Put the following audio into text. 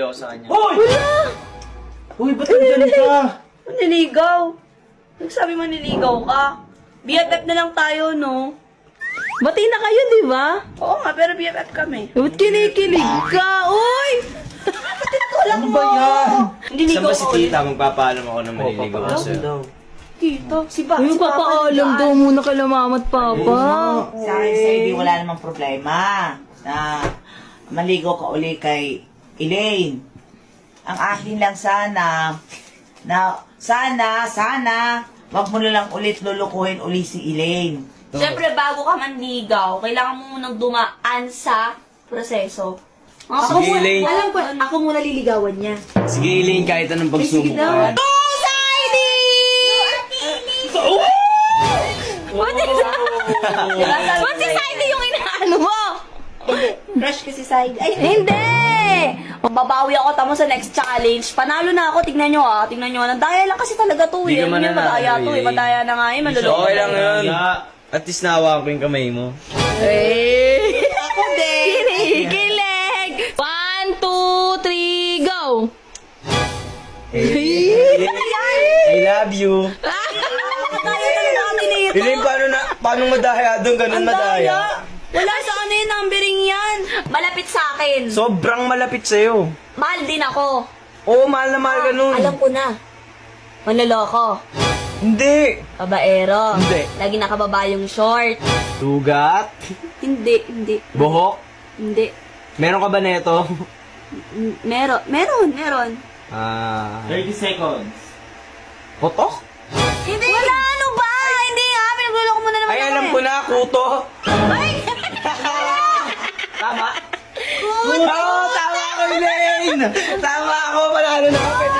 naliligaw sa kanya. Hoy! Uy, ba't nandiyan ka? Niligaw. Nagsabi mo niligaw ka. BFF na lang tayo, no? Bati na kayo, di ba? Oo nga, pero BFF kami. Ba't kinikilig ka? Uy! Ano ba yan? Saan Niligaw ba si ko ulit. tita? Magpapaalam ako na maliligaw ako sa'yo. Tito, si Uy, papaalam daw muna kay mama at papa. Sa akin sa hindi wala namang problema na maligo ka uli kay Elaine. Ang akin lang sana wag mo na lang ulit lulukuhin uli si Elaine. Siyempre, bago ka manligaw, kailangan mo munang dumaan sa proseso. Sige, Elaine. Alam ko, ako muna liligawan niya. Sige, Elaine, kahit anong pagsubok ka. Ba't si Saidi yung inaano mo? Crush ko si Said. Ay, Hindi! Babawi ako tamo sa next challenge. Panalo na ako, tignan nyo ah. Tignan nyo. Nadaya lang kasi talaga to Di eh. ka man Hindi madaya to eh. nanalo, eh. Madaya na nga eh. Manluloko. Okay lang yun. At least nahawakan ko yung kamay mo. Eh! Ako din! Kinikilig! 1, 2, 3, go! I love you. Madaya talaga kami nito. Elaine, paano madaya doon? Ganun madaya. Wala sa ano yung numbering yan. Malapit sa akin. Sobrang malapit sa'yo. Mahal din ako. Oo, mahal na mahal ka nun. Alam ko na. Manloloko. Hindi. Babaero. Hindi. Lagi nakababa yung short. Sugat. Hindi. Buhok. Hindi. Meron ka ba neto? Meron. 30 seconds. Potok? Hindi. Wala, ano ba? Hindi nga. Pinagluloko mo na naman Ay, ako alam eh. ko na, kuto. Ay! Tama? Oo, tama ako, Elaine! Tama ako, panalo na ako. Pwede